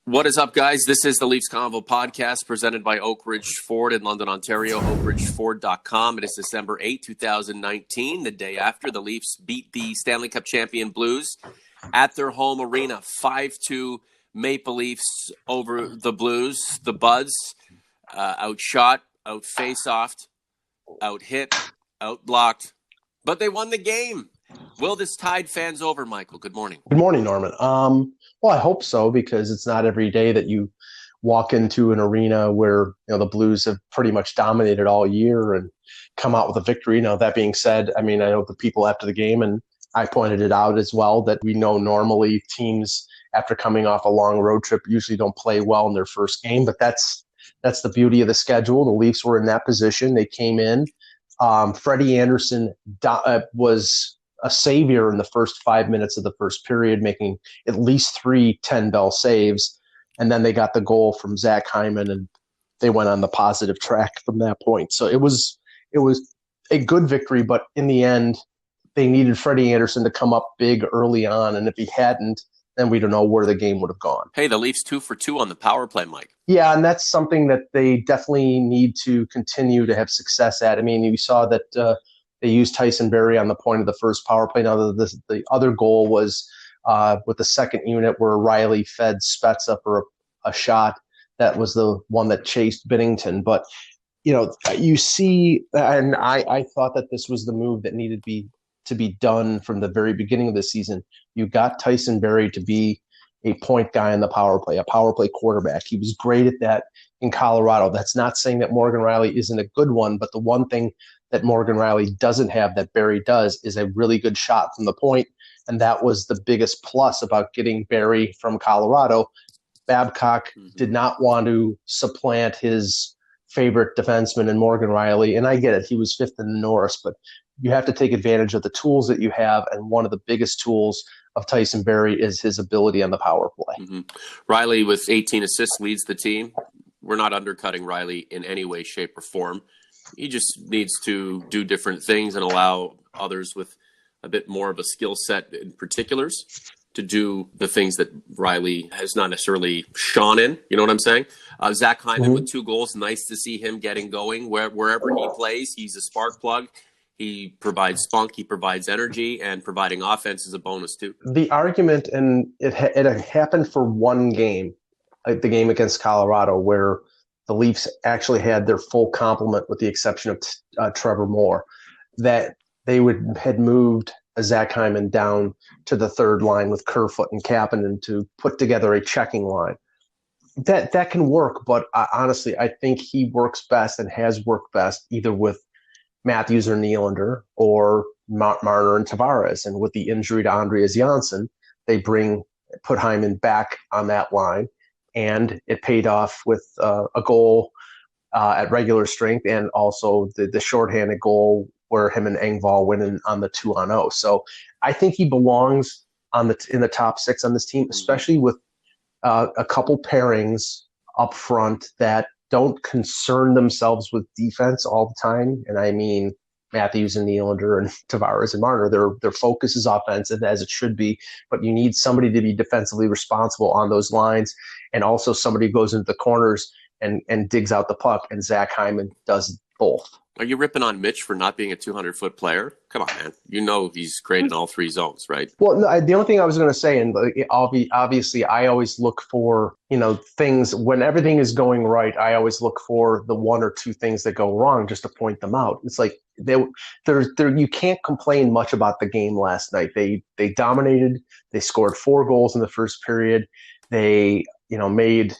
What is up, guys? This is the Leafs Convo podcast presented by Oak Ridge Ford in London, Ontario, oakridgeford.com. It is December 8, 2019, the day after the Leafs beat the Stanley Cup champion Blues at their home arena. 5-2 Maple Leafs over the Blues. The Buds outshot, out-face-offed, out-hit, out-blocked, but they won the game. Will this tide fans over, Michael? Good morning. Good morning, Norman. Well, I hope so, because it's not every day that you walk into an arena where the Blues have pretty much dominated all year and come out with a victory. Now, that being said, I know the people after the game, and I pointed it out as well, that we know normally teams after coming off a long road trip usually don't play well in their first game, but that's the beauty of the schedule. The Leafs were in that position. They came in. Freddie Anderson was a savior in the first 5 minutes of the first period, making at least 3 10-bell saves. And then they got the goal from Zach Hyman, and they went on the positive track from that point. So it was a good victory, but in the end, they needed Freddie Anderson to come up big early on. And if he hadn't, then we don't know where the game would have gone. Hey, the Leafs 2 for 2 on the power play, Mike. Yeah, and that's something that they definitely need to continue to have success at. You saw that they used Tyson Barrie on the point of the first power play. Now, the other goal was with the second unit where Riley fed Spezza for a shot. That was the one that chased Binnington. But, you see, and I thought that this was the move that needed to be done from the very beginning of the season. You got Tyson Barrie to be a point guy in the power play, a power play quarterback. He was great at that in Colorado. That's not saying that Morgan Rielly isn't a good one, but the one thing that Morgan Rielly doesn't have that Barrie does is a really good shot from the point, and that was the biggest plus about getting Barrie from Colorado. Babcock did not want to supplant his favorite defenseman in Morgan Rielly, and I get it. He was fifth in the Norris, but you have to take advantage of the tools that you have, and one of the biggest tools of Tyson Barrie is his ability on the power play. Rielly, with 18 assists, leads the team. We're not undercutting Rielly in any way, shape, or form. He just needs to do different things and allow others with a bit more of a skill set in particulars to do the things that Rielly has not necessarily shone in. You know what I'm saying? Zach Hyman with 2 goals. Nice to see him getting going. Wherever he plays, he's a spark plug. He provides spunk, he provides energy, and providing offense is a bonus too. The argument, and it happened for one game, like the game against Colorado, where the Leafs actually had their full complement with the exception of Trevor Moore, that they had moved Zach Hyman down to the third line with Kerfoot and Kapanen to put together a checking line. That can work, but honestly, I think he works best and has worked best either with Matthews or Nylander or Marner and Tavares. And with the injury to Andreas Janssen, they put Hyman back on that line. And it paid off with a goal at regular strength, and also the shorthanded goal where him and Engvall went in on the 2-on-0. So I think he belongs in the top 6 on this team, especially with a couple pairings up front that don't concern themselves with defense all the time. And I mean Matthews and Nylander and Tavares and Marner. Their focus is offensive, as it should be, but you need somebody to be defensively responsible on those lines, and also somebody who goes into the corners and digs out the puck, and Zach Hyman does both. Are you ripping on Mitch for not being a 200-foot player? Come on, man. You know he's great in all 3 zones, right? Well, no, the only thing I was going to say, and obviously I always look for, things when everything is going right. I always look for the 1 or 2 things that go wrong just to point them out. It's like you can't complain much about the game last night. They dominated. They scored 4 goals in the first period. They made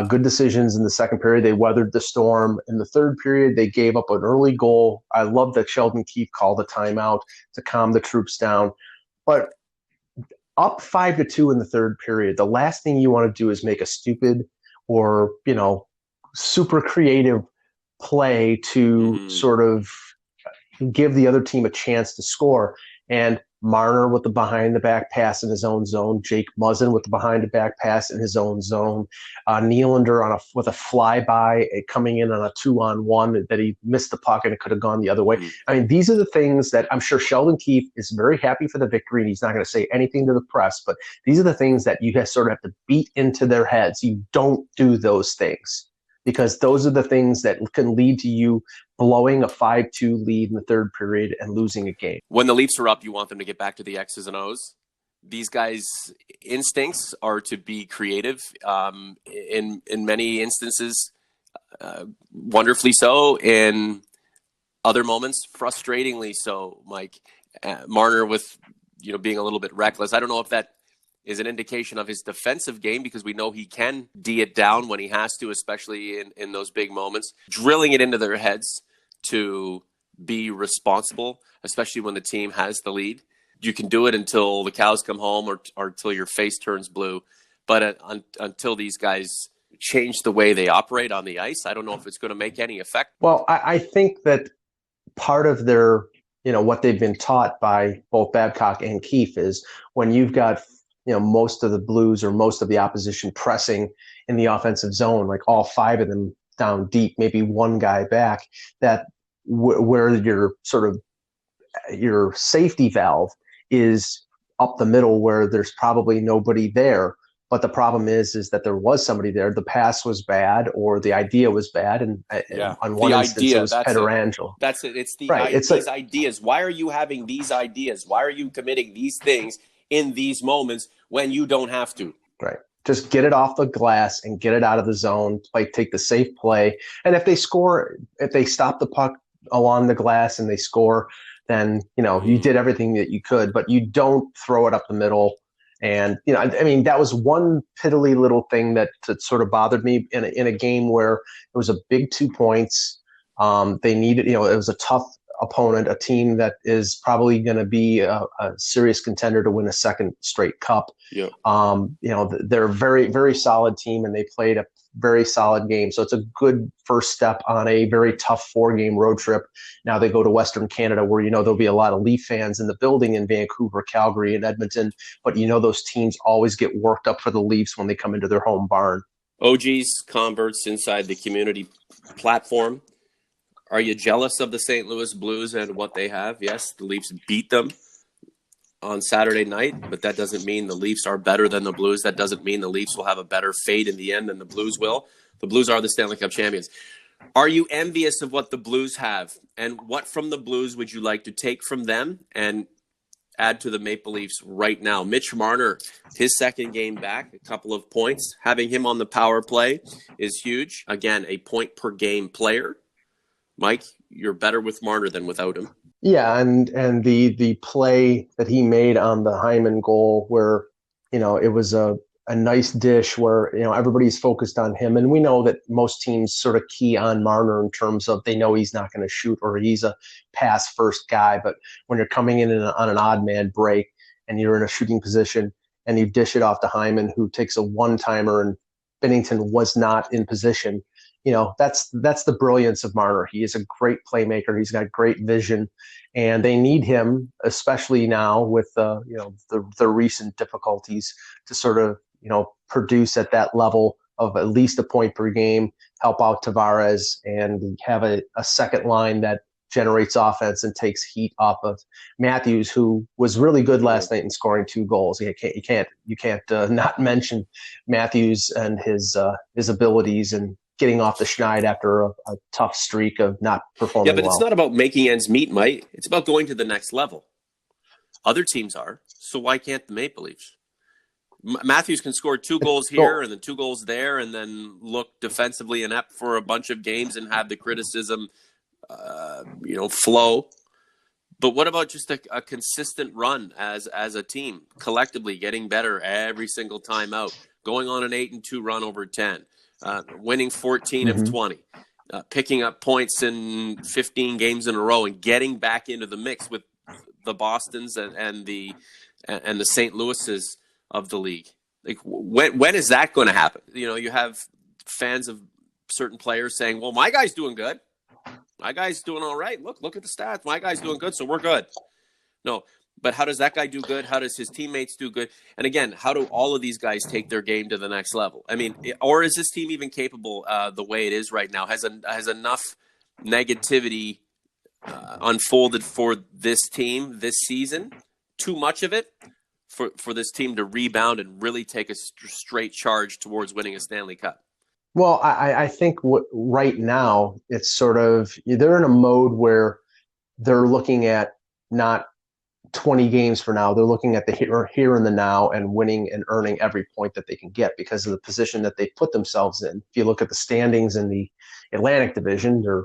good decisions in the second period. They weathered the storm. In the third period, they gave up an early goal. I love that Sheldon Keefe called a timeout to calm the troops down. But up 5-2 in the third period, the last thing you want to do is make a stupid or, super creative play to sort of give the other team a chance to score. And Marner with the behind the back pass in his own zone, Jake Muzzin with the behind the back pass in his own zone, Nylander with a flyby coming in on a 2-on-1 that he missed the puck and it could have gone the other way. I mean, these are the things that I'm sure Sheldon Keefe is very happy for the victory, and he's not going to say anything to the press, but these are the things that you sort of have to beat into their heads. You don't do those things, because those are the things that can lead to you blowing a 5-2 lead in the third period and losing a game. When the Leafs are up, you want them to get back to the X's and O's. These guys' instincts are to be creative. In many instances, wonderfully so. In other moments, frustratingly so, Mike. Marner with being a little bit reckless. I don't know if that is an indication of his defensive game, because we know he can D it down when he has to, especially in those big moments. Drilling it into their heads to be responsible, especially when the team has the lead. You can do it until the cows come home or until your face turns blue. But until these guys change the way they operate on the ice, I don't know if it's going to make any effect. Well, I think that part of their, what they've been taught by both Babcock and Keefe is when you've got most of the Blues or most of the opposition pressing in the offensive zone, like all five of them down deep, maybe one guy back, that where your safety valve is up the middle, where there's probably nobody there. But the problem is that there was somebody there. The pass was bad, or the idea was bad, and on one instance it was Pietrangelo. That's it. It's these ideas. Why are you having these ideas? Why are you committing these things in these moments when you don't have to? Right. Just get it off the glass and get it out of the zone. Take the safe play. And if they score, if they stop the puck along the glass and they score, then you did everything that you could. But you don't throw it up the middle. And that was one piddly little thing that sort of bothered me in a game where it was a big 2 points. They needed, it was a tough opponent, a team that is probably going to be a serious contender to win a second straight cup. Yep. They're a very, very solid team, and they played a very solid game. So it's a good first step on a very tough 4-game road trip. Now they go to Western Canada, where there'll be a lot of Leaf fans in the building in Vancouver, Calgary, and Edmonton. But those teams always get worked up for the Leafs when they come into their home barn. OGs, converts inside the community platform. Are you jealous of the St. Louis Blues and what they have? Yes, the Leafs beat them on Saturday night, but that doesn't mean the Leafs are better than the Blues. That doesn't mean the Leafs will have a better fate in the end than the Blues will. The Blues are the Stanley Cup champions. Are you envious of what the Blues have? And what from the Blues would you like to take from them and add to the Maple Leafs right now? Mitch Marner, his second game back, a couple of points. Having him on the power play is huge. Again, a point-per-game player. Mike, you're better with Marner than without him. Yeah, and the play that he made on the Hyman goal, where it was a nice dish where everybody's focused on him, and we know that most teams sort of key on Marner in terms of they know he's not going to shoot, or he's a pass first guy. But when you're coming in on an odd man break and you're in a shooting position and you dish it off to Hyman, who takes a one-timer, and Binnington was not in position. That's the brilliance of Marner. He is a great playmaker. He's got great vision, and they need him, especially now with the recent difficulties, to sort of produce at that level of at least a point per game, help out Tavares, and have a second line that generates offense and takes heat off of Matthews, who was really good last night in scoring 2 goals. You can't not mention Matthews and his abilities and getting off the schneid after a tough streak of not performing well. Yeah, but it's not about making ends meet, Mike. It's about going to the next level. Other teams are, so why can't the Maple Leafs? Matthews can score 2 goals here and then 2 goals there, and then look defensively inept for a bunch of games and have the criticism, flow. But what about just a consistent run as a team, collectively getting better every single time out, going on an 8-2 run over 10? Winning 14 of 20, picking up points in 15 games in a row, and getting back into the mix with the Bostons and the St. Louis's of the league. Like, when is that going to happen? You have fans of certain players saying, "Well, my guy's doing good. My guy's doing all right. Look at the stats. My guy's doing good, so we're good." No, But how does that guy do good? How does his teammates do good? And again, how do all of these guys take their game to the next level? I mean, or is this team even capable the way it is right now? Has enough negativity unfolded for this team this season? Too much of it for this team to rebound and really take a straight charge towards winning a Stanley Cup? Well, I think right now it's sort of they're in a mode where they're looking at not 20 games for now. They're looking at the here and the now and winning and earning every point that they can get because of the position that they put themselves in. If you look at the standings in the Atlantic Division, they're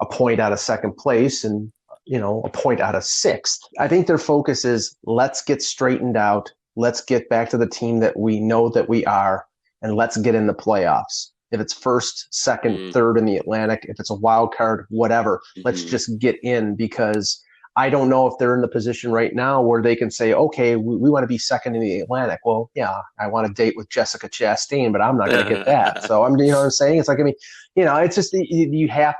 a point out of second place and a point out of sixth. I think their focus is let's get straightened out. Let's get back to the team that we know that we are, and let's get in the playoffs. If it's first, second, third in the Atlantic, if it's a wild card, whatever, let's just get in because I don't know if they're in the position right now where they can say, okay, we want to be second in the Atlantic. Well, yeah, I want to date with Jessica Chastain, but I'm not going to get that. So you know what I'm saying? It's like, I mean, it's just you have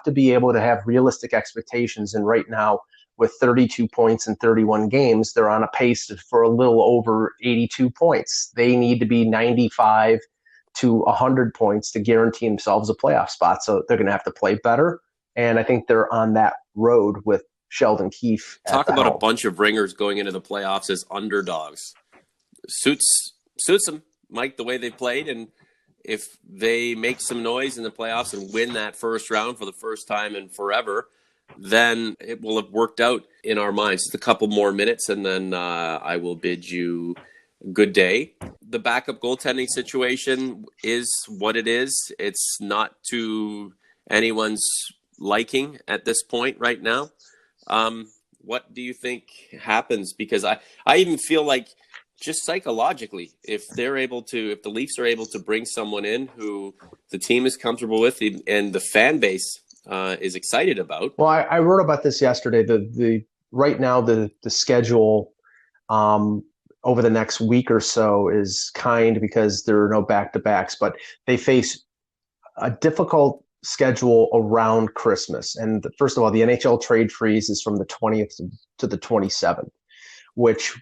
to be able to have realistic expectations. And right now, with 32 points in 31 games, they're on a pace for a little over 82 points. They need to be 95 to 100 points to guarantee themselves a playoff spot. So they're going to have to play better. And I think they're on that road with Sheldon Keefe. Talk about a bunch of ringers going into the playoffs as underdogs. Suits them, Mike, the way they played. And if they make some noise in the playoffs and win that first round for the first time in forever, then it will have worked out in our minds. Just a couple more minutes, and then I will bid you good day. The backup goaltending situation is what it is. It's not to anyone's liking at this point right now. What do you think happens? Because I even feel like just psychologically, if the Leafs are able to bring someone in who the team is comfortable with and the fan base is excited about. Well, I wrote about this yesterday. The right now the schedule over the next week or so is kind because there are no back-to-backs, but they face a difficult schedule around Christmas. And first of all, the NHL trade freeze is from the 20th to the 27th, which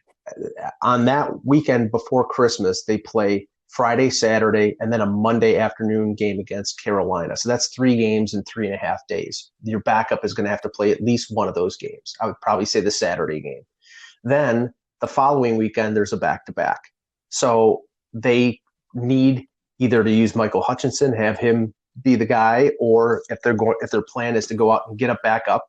on that weekend before Christmas, they play Friday, Saturday, and then a Monday afternoon game against Carolina. So that's 3 games in 3.5 days. Your backup is going to have to play at least one of those games. I would probably say the Saturday game. Then the following weekend, there's a back-to-back. So they need either to use Michael Hutchinson, have him be the guy, or if their plan is to go out and get a backup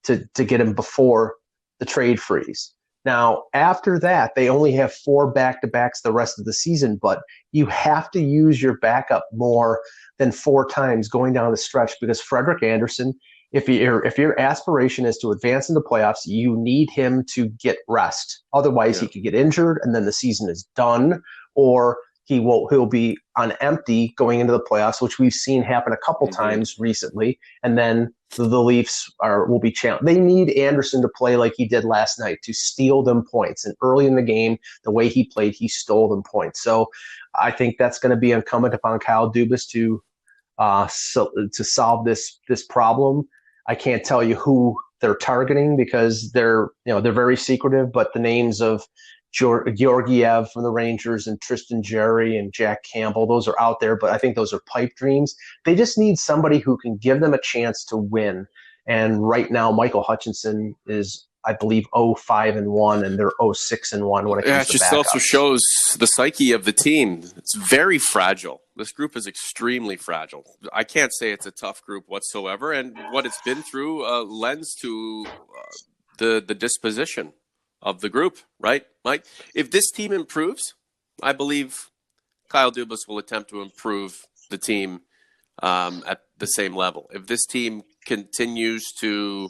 to get him before the trade freeze. Now, after that, they only have 4 back-to-backs the rest of the season, but you have to use your backup more than 4 times going down the stretch because Frederik Andersen, if your aspiration is to advance in the playoffs, you need him to get rest. Otherwise, he could get injured and then the season is done, or he'll be on empty going into the playoffs, which we've seen happen a couple times recently, and then the Leafs will be challenged. They need Andersen to play like he did last night to steal them points. And early in the game, the way he played, he stole them points. So I think that's going to be incumbent upon Kyle Dubas to solve this problem. I can't tell you who they're targeting because they're very secretive, but the names of Georgiev from the Rangers and Tristan Jarry and Jack Campbell, those are out there, but I think those are pipe dreams. They just need somebody who can give them a chance to win. And right now, Michael Hutchinson is, I believe, 0-5-1, and they're 0-6-1 when it comes to backups. It just also shows the psyche of the team. It's very fragile. This group is extremely fragile. I can't say it's a tough group whatsoever, and what it's been through lends to the disposition of the group, right, Mike? If this team improves, I believe Kyle Dubas will attempt to improve the team at the same level. If this team continues to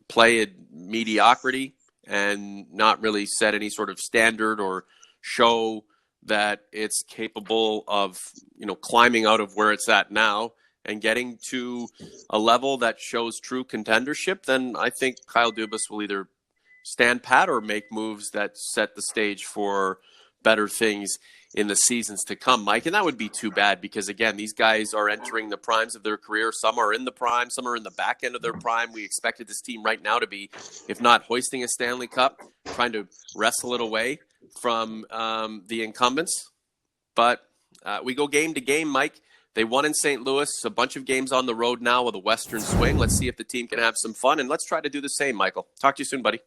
play at mediocrity and not really set any sort of standard or show that it's capable of, climbing out of where it's at now and getting to a level that shows true contendership, then I think Kyle Dubas will either stand pat or make moves that set the stage for better things in the seasons to come, Mike. And that would be too bad because, again, these guys are entering the primes of their career. Some are in the prime. Some are in the back end of their prime. We expected this team right now to be, if not hoisting a Stanley Cup, trying to wrestle it away from the incumbents. But we go game to game, Mike. They won in St. Louis, a bunch of games on the road now with a Western swing. Let's see if the team can have some fun, and let's try to do the same, Michael. Talk to you soon, buddy.